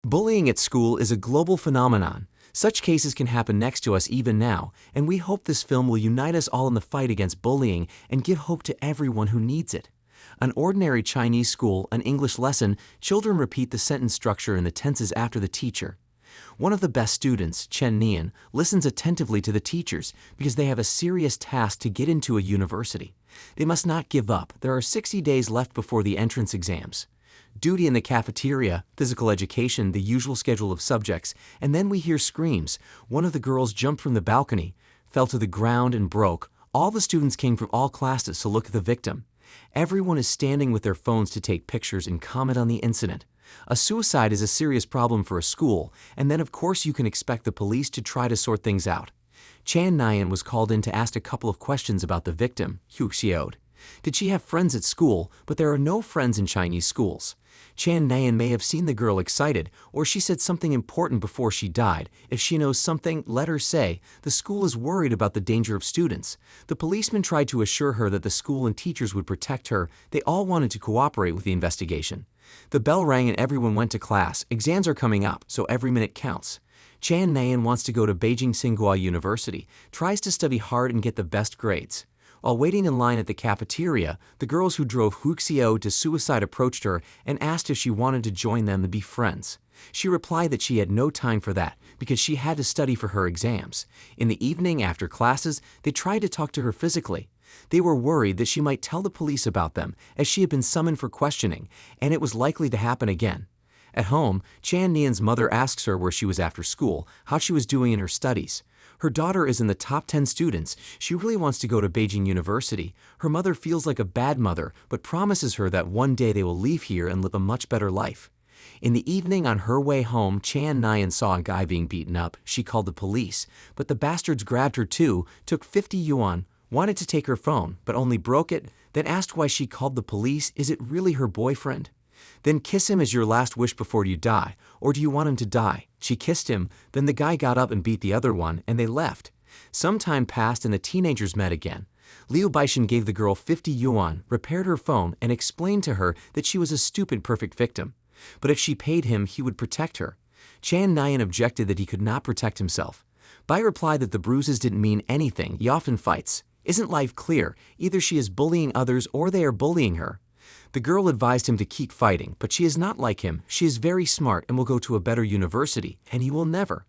Bullying at school is a global phenomenon. Such cases can happen next to us even now, and we hope this film will unite us all in the fight against bullying and give hope to everyone who needs it. An ordinary Chinese school, an English lesson, children repeat the sentence structure and the tenses after the teacher. One of the best students, Chen Nian, listens attentively to the teachers because they have a serious task to get into a university. They must not give up. There are 60 days left before the entrance exams. Duty in the cafeteria, physical education, the usual schedule of subjects, and then we hear screams. One of the girls jumped from the balcony, fell to the ground and broke. All the students came from all classes to look at the victim. Everyone is standing with their phones to take pictures and comment on the incident. A suicide is a serious problem for a school, and then of course you can expect the police to try to sort things out. Chen Nian was called in to ask a couple of questions about the victim, Hu Xiao. Did she have friends at school? But there are no friends in Chinese schools. Chen Nian may have seen the girl excited, or she said something important before she died. If she knows something, let her say. The school is worried about the danger of students. The policeman tried to assure her that the school and teachers would protect her. They all wanted to cooperate with the investigation. The bell rang and everyone went to class. Exams are coming up, so every minute counts. Chen Nian wants to go to Beijing Tsinghua University, tries to study hard and get the best grades. While waiting in line at the cafeteria, the girls who drove Hu Xiao to suicide approached her and asked if she wanted to join them and be friends. She replied that she had no time for that because she had to study for her exams. In the evening after classes, they tried to talk to her physically. They were worried that she might tell the police about them as she had been summoned for questioning, and it was likely to happen again. At home, Chen Nian's mother asks her where she was after school, how she was doing in her studies. Her daughter is in the top 10 students. She really wants to go to Beijing University. Her mother feels like a bad mother, but promises her that one day they will leave here and live a much better life. In the evening on her way home, Chen Nian saw a guy being beaten up. She called the police, but the bastards grabbed her too, took 50 yuan, wanted to take her phone, but only broke it, then asked why she called the police. Is it really her boyfriend? Then kiss him as your last wish before you die, or do you want him to die? She kissed him, then the guy got up and beat the other one, and they left. Some time passed and the teenagers met again. Liu Baishan gave the girl 50 yuan, repaired her phone, and explained to her that she was a stupid perfect victim. But if she paid him, he would protect her. Chen Nian objected that he could not protect himself. Bai replied that the bruises didn't mean anything, he often fights. Isn't life clear? Either she is bullying others or they are bullying her. The girl advised him to keep fighting, but she is not like him. She is very smart and will go to a better university, and he will never.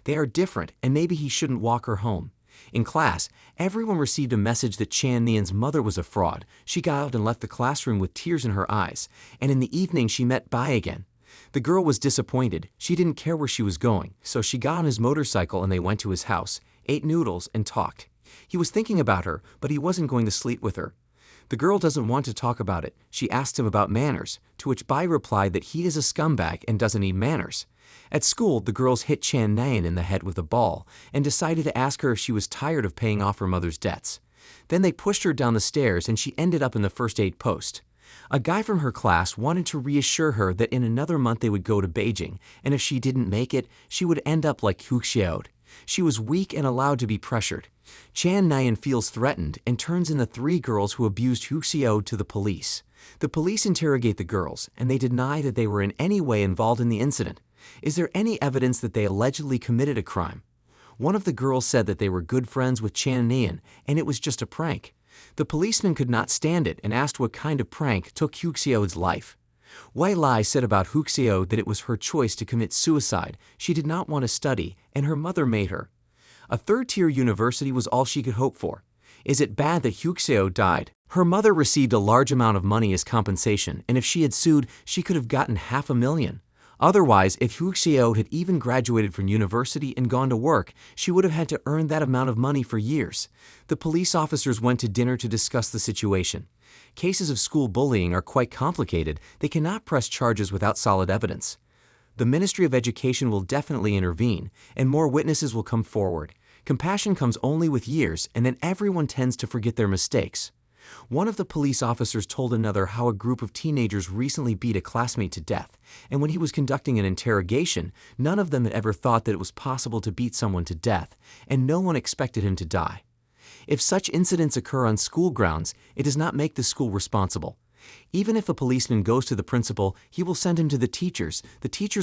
They are different, and maybe he shouldn't walk her home. In class, everyone received a message that Chen Nian's mother was a fraud. She got out and left the classroom with tears in her eyes, and in the evening she met Bai again. The girl was disappointed. She didn't care where she was going, so she got on his motorcycle and they went to his house, ate noodles, and talked. He was thinking about her, but he wasn't going to sleep with her. The girl doesn't want to talk about it. She asked him about manners, to which Bai replied that he is a scumbag and doesn't need manners. At school, the girls hit Chen Nian in the head with a ball and decided to ask her if she was tired of paying off her mother's debts. Then they pushed her down the stairs and she ended up in the first aid post. A guy from her class wanted to reassure her that in another month they would go to Beijing, and if she didn't make it, she would end up like Hu Xiao. She was weak and allowed to be pressured. Chen Nian feels threatened and turns in the 3 girls who abused Hu Xiao to the police. The police interrogate the girls, and they deny that they were in any way involved in the incident. Is there any evidence that they allegedly committed a crime? One of the girls said that they were good friends with Chen Nian, and it was just a prank. The policeman could not stand it and asked what kind of prank took Hu Xiao's life. Wei Lai said about Hu Xiao that it was her choice to commit suicide. She did not want to study, and her mother made her. A third-tier university was all she could hope for. Is it bad that Hu Xiao died? Her mother received a large amount of money as compensation, and if she had sued, she could have gotten $500,000. Otherwise, if Hu Xiao had even graduated from university and gone to work, she would have had to earn that amount of money for years. The police officers went to dinner to discuss the situation. Cases of school bullying are quite complicated. They cannot press charges without solid evidence. The Ministry of Education will definitely intervene, and more witnesses will come forward. Compassion comes only with years, and then everyone tends to forget their mistakes. One of the police officers told another how a group of teenagers recently beat a classmate to death, and when he was conducting an interrogation, none of them had ever thought that it was possible to beat someone to death, and no one expected him to die. If such incidents occur on school grounds, it does not make the school responsible. Even if a policeman goes to the principal, he will send him to the teachers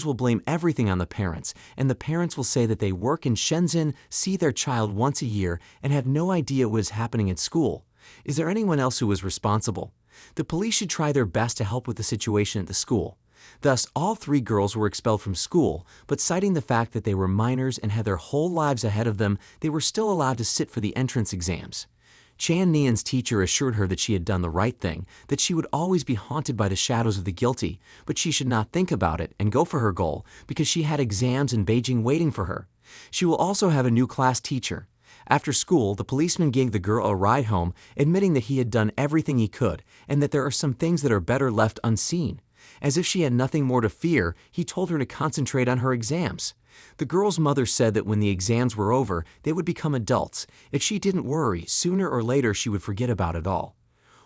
will blame everything on the parents, and the parents will say that they work in Shenzhen, see their child once a year, and have no idea what is happening at school. Is there anyone else who is responsible? The police should try their best to help with the situation at the school. Thus, all 3 girls were expelled from school, but citing the fact that they were minors and had their whole lives ahead of them, they were still allowed to sit for the entrance exams. Chan Nian's teacher assured her that she had done the right thing, that she would always be haunted by the shadows of the guilty, but she should not think about it and go for her goal because she had exams in Beijing waiting for her. She will also have a new class teacher. After school, the policeman gave the girl a ride home, admitting that he had done everything he could and that there are some things that are better left unseen. As if she had nothing more to fear, he told her to concentrate on her exams. The girl's mother said that when the exams were over, they would become adults. If she didn't worry, sooner or later she would forget about it all.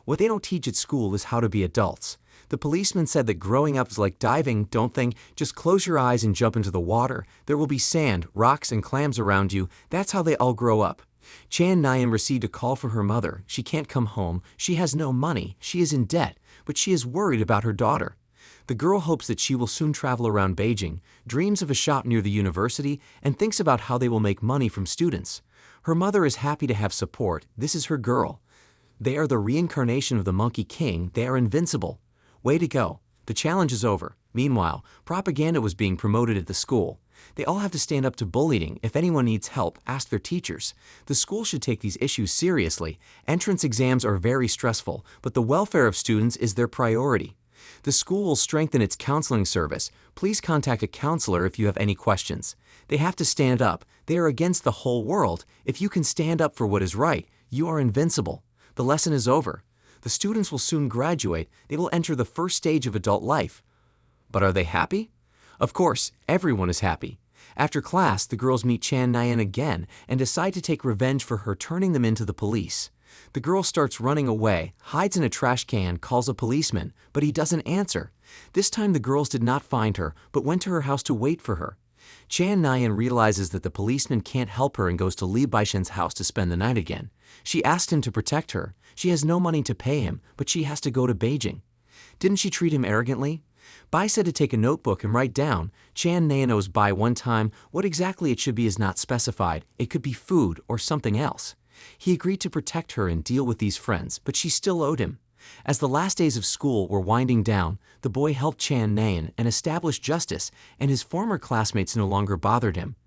What they don't teach at school is how to be adults. The policeman said that growing up is like diving. Don't think, just close your eyes and jump into the water. There will be sand, rocks, and clams around you. That's how they all grow up. Chan Nian received a call from her mother. She can't come home. She has no money. She is in debt, but she is worried about her daughter. The girl hopes that she will soon travel around Beijing, dreams of a shop near the university, and thinks about how they will make money from students. Her mother is happy to have support. This is her girl. They are the reincarnation of the Monkey King. They are invincible. Way to go. The challenge is over. Meanwhile, propaganda was being promoted at the school. They all have to stand up to bullying. If anyone needs help, ask their teachers. The school should take these issues seriously. Entrance exams are very stressful, but the welfare of students is their priority. The school will strengthen its counseling service. Please contact a counselor if you have any questions. They have to stand up. They are against the whole world. If you can stand up for what is right, you are invincible. The lesson is over. The students will soon graduate. They will enter the first stage of adult life. But are they happy? Of course, everyone is happy. After class, the girls meet Chan Nian again and decide to take revenge for her turning them into the police. The girl starts running away, hides in a trash can, calls a policeman, but he doesn't answer. This time the girls did not find her, but went to her house to wait for her. Chan Nian realizes that the policeman can't help her and goes to Li Baishen's house to spend the night again. She asked him to protect her. She has no money to pay him, but she has to go to Beijing. Didn't she treat him arrogantly? Bai said to take a notebook and write down. Chan Nian owes Bai one time. What exactly it should be is not specified. It could be food or something else. He agreed to protect her and deal with these friends, but she still owed him. As the last days of school were winding down, the boy helped Chan Nian and established justice, and his former classmates no longer bothered him.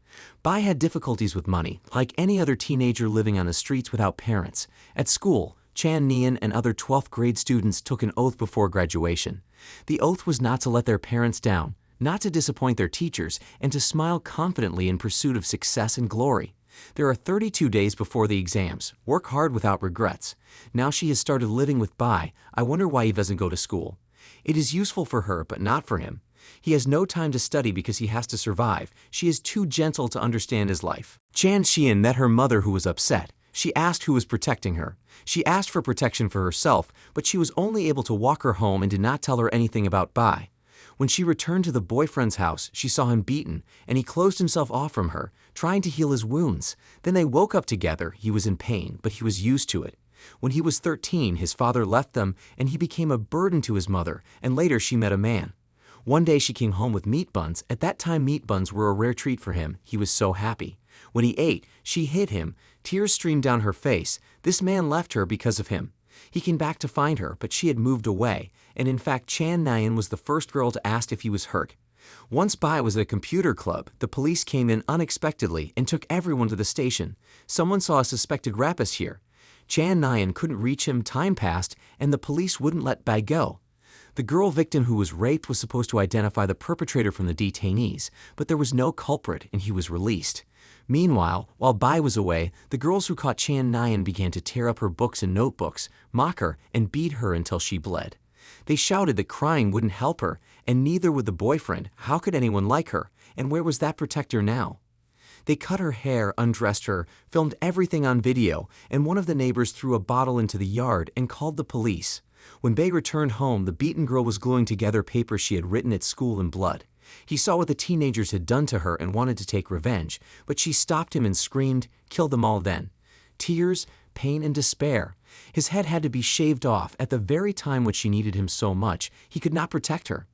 Bai had difficulties with money, like any other teenager living on the streets without parents. At school, Chan Nian and other 12th grade students took an oath before graduation. The oath was not to let their parents down, not to disappoint their teachers, and to smile confidently in pursuit of success and glory. There are 32 days before the exams. Work hard without regrets. Now she has started living with Bai. I wonder why he doesn't go to school. It is useful for her, but not for him. He has no time to study because he has to survive. She is too gentle to understand his life. Chan Xian met her mother, who was upset. She asked who was protecting her. She asked for protection for herself, but she was only able to walk her home and did not tell her anything about Bai. When she returned to the boyfriend's house, she saw him beaten, and he closed himself off from her, trying to heal his wounds. Then they woke up together. He was in pain, but he was used to it. When he was 13, his father left them, and he became a burden to his mother, and later she met a man. One day she came home with meat buns. At that time, meat buns were a rare treat for him. He was so happy. When he ate, she hid him. Tears streamed down her face. This man left her because of him. He came back to find her, but she had moved away, and in fact Chan Nian was the first girl to ask if he was hurt. Once Bai was at a computer club, the police came in unexpectedly and took everyone to the station. Someone saw a suspected rapist here. Chan Nian couldn't reach him, time passed, and the police wouldn't let Bai go. The girl victim who was raped was supposed to identify the perpetrator from the detainees, but there was no culprit and he was released. Meanwhile, while Bai was away, the girls who caught Chan Nian began to tear up her books and notebooks, mock her, and beat her until she bled. They shouted that crying wouldn't help her, and neither would the boyfriend. How could anyone like her? And where was that protector now? They cut her hair, undressed her, filmed everything on video, and one of the neighbors threw a bottle into the yard and called the police. When Bai returned home, the beaten girl was gluing together papers she had written at school in blood. He saw what the teenagers had done to her and wanted to take revenge, but she stopped him and screamed, "Kill them all then." Tears, pain, and despair. His head had to be shaved off at the very time when she needed him so much he could not protect her.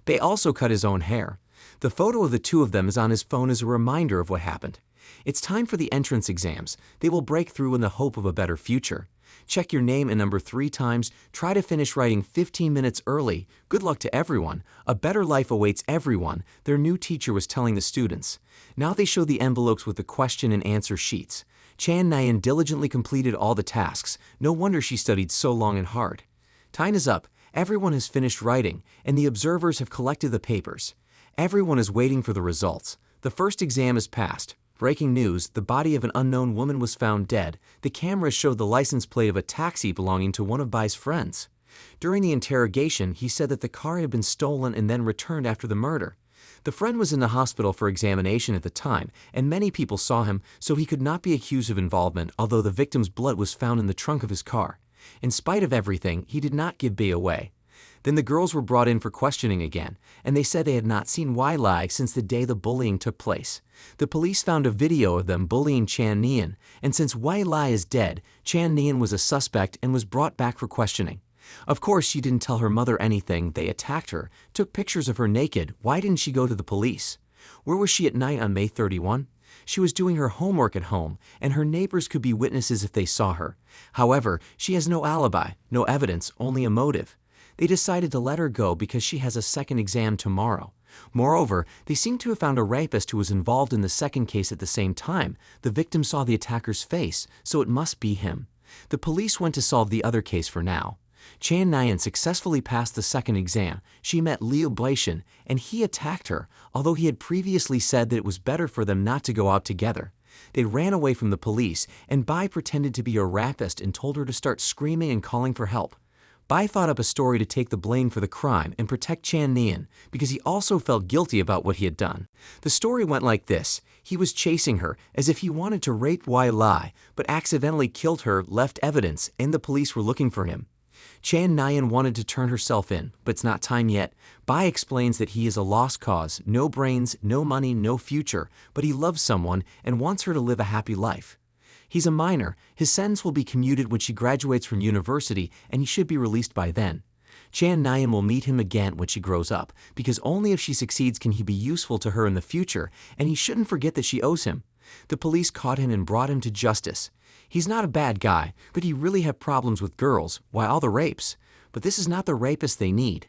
Bae also cut his own hair. The photo of the two of them is on his phone as a reminder of what happened. It's time for the entrance exams. They will break through in the hope of a better future. Check your name and number 3 times. Try to finish writing 15 minutes early. Good luck to everyone. A better life awaits everyone, their new teacher was telling the students. Now they show the envelopes with the question and answer sheets. Chan Nayeon diligently completed all the tasks. No wonder she studied so long and hard. Time is up. Everyone has finished writing, and the observers have collected the papers. Everyone is waiting for the results. The first exam is passed. Breaking news, the body of an unknown woman was found dead. The cameras showed the license plate of a taxi belonging to one of Bae's friends. During the interrogation, he said that the car had been stolen and then returned after the murder. The friend was in the hospital for examination at the time, and many people saw him, so he could not be accused of involvement, although the victim's blood was found in the trunk of his car. In spite of everything, he did not give Bae away. Then the girls were brought in for questioning again, and they said they had not seen Lai since the day the bullying took place. The police found a video of them bullying Chan Nayeon, and since Lai is dead, Chan Nayeon was a suspect and was brought back for questioning. Of course, she didn't tell her mother anything. They attacked her, took pictures of her naked. Why didn't she go to the police? Where was she at night on May 31? She was doing her homework at home, and her neighbors could be witnesses if they saw her. However, she has no alibi, no evidence, only a motive. They decided to let her go because she has a second exam tomorrow. Moreover, they seem to have found a rapist who was involved in the second case at the same time. The victim saw the attacker's face, so it must be him. The police went to solve the other case for now. Chan Nayeon successfully passed the second exam. She met Liu Baishin, and he attacked her, although he had previously said that it was better for them not to go out together. They ran away from the police, and Bae pretended to be a rapist and told her to start screaming and calling for help. Bae thought up a story to take the blame for the crime and protect Chan Nayeon because he also felt guilty about what he had done. The story went like this. He was chasing her as if he wanted to rape Lai, but accidentally killed her, left evidence, and the police were looking for him. Chan Nayeon wanted to turn herself in, but it's not time yet. Bae explains that he is a lost cause, no brains, no money, no future, but he loves someone and wants her to live a happy life. He's a minor. His sentence will be commuted when she graduates from university, and he should be released by then. Chan Nayeon will meet him again when she grows up, because only if she succeeds can he be useful to her in the future, and he shouldn't forget that she owes him. The police caught him and brought him to justice. He's not a bad guy, but he really have problems with girls. Why all the rapes? But this is not the rapist they need.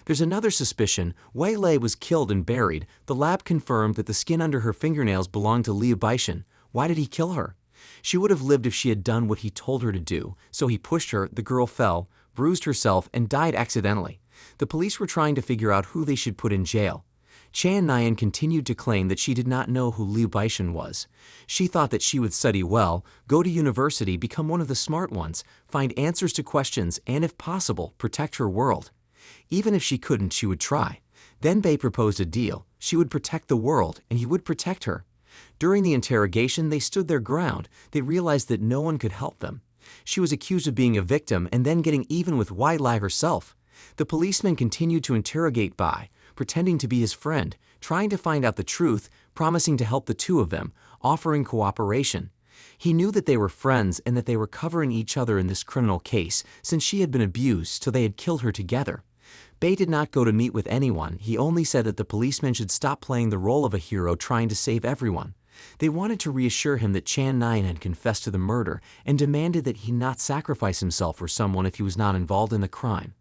There's another suspicion. Wei Lei was killed and buried. The lab confirmed that the skin under her fingernails belonged to Liu Baishin. Why did he kill her? She would have lived if she had done what he told her to do, so he pushed her, the girl fell, bruised herself, and died accidentally. The police were trying to figure out who they should put in jail. Chan Nayeon continued to claim that she did not know who Liu Baishin was. She thought that she would study well, go to university, become one of the smart ones, find answers to questions, and if possible, protect her world. Even if she couldn't, she would try. Then Bae proposed a deal. She would protect the world, and he would protect her. During the interrogation, they stood their ground. They realized that no one could help them. She was accused of being a victim and then getting even with Lai herself. The policeman continued to interrogate Bae, pretending to be his friend, trying to find out the truth, promising to help the two of them, offering cooperation. He knew that they were friends and that they were covering each other in this criminal case since she had been abused, so they had killed her together. Bae did not go to meet with anyone. He only said that the policeman should stop playing the role of a hero trying to save everyone. They wanted to reassure him that Chan Nayeon had confessed to the murder and demanded that he not sacrifice himself for someone if he was not involved in the crime.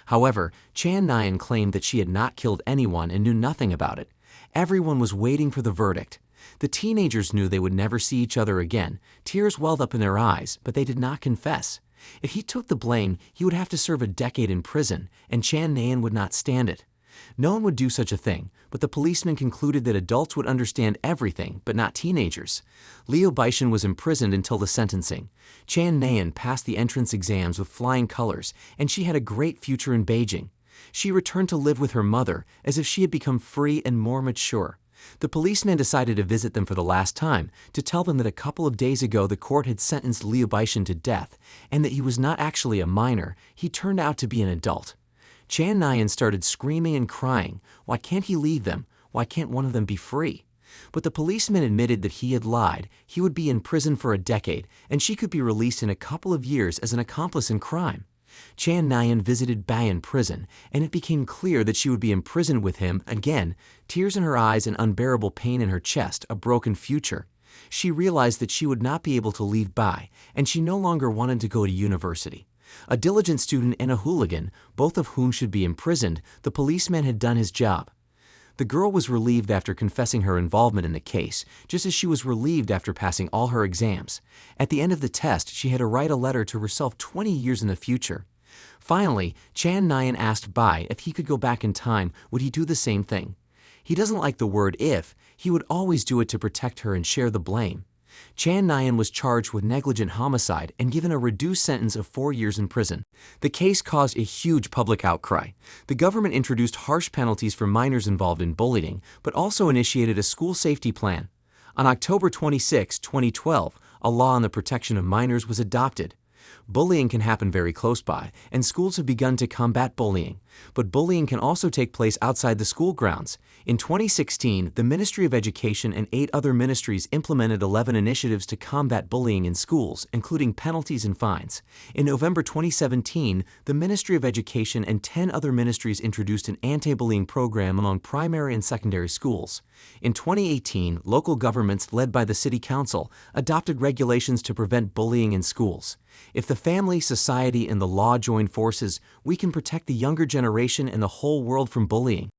However, Chan Nayeon claimed that she had not killed anyone and knew nothing about it. Everyone was waiting for the verdict. The teenagers knew they would never see each other again. Tears welled up in their eyes, but they did not confess. If he took the blame, he would have to serve a decade in prison, and Chan Nayeon would not stand it. No one would do such a thing, but the policeman concluded that adults would understand everything, but not teenagers. Liu Baishin was imprisoned until the sentencing. Chan Nayeon passed the entrance exams with flying colors, and she had a great future in Beijing. She returned to live with her mother, as if she had become free and more mature. The policeman decided to visit them for the last time, to tell them that a couple of days ago the court had sentenced Liu Baishin to death, and that he was not actually a minor. He turned out to be an adult. Chan Nayeon started screaming and crying. Why can't he leave them? Why can't one of them be free? But the policeman admitted that he had lied. He would be in prison for a decade, and she could be released in a couple of years as an accomplice in crime. Chan Nyan visited Bayan prison, and it became clear that she would be imprisoned with him again, tears in her eyes and unbearable pain in her chest, a broken future. She realized that she would not be able to leave Bai, and she no longer wanted to go to university. A diligent student and a hooligan, both of whom should be imprisoned, the policeman had done his job. The girl was relieved after confessing her involvement in the case, just as she was relieved after passing all her exams. At the end of the test, she had to write a letter to herself 20 years in the future. Finally, Chan Nyan asked Bai if he could go back in time, would he do the same thing? He doesn't like the word if, he would always do it to protect her and share the blame. Chan Nyan was charged with negligent homicide and given a reduced sentence of 4 years in prison. The case caused a huge public outcry. The government introduced harsh penalties for minors involved in bullying, but also initiated a school safety plan. On October 26, 2012, a law on the protection of minors was adopted. Bullying can happen very close by, and schools have begun to combat bullying. But bullying can also take place outside the school grounds. In 2016, the Ministry of Education and 8 other ministries implemented 11 initiatives to combat bullying in schools, including penalties and fines. In November 2017, the Ministry of Education and 10 other ministries introduced an anti-bullying program among primary and secondary schools. In 2018, local governments, led by the City Council, adopted regulations to prevent bullying in schools. If the family, society, and the law join forces, we can protect the younger generation and the whole world from bullying.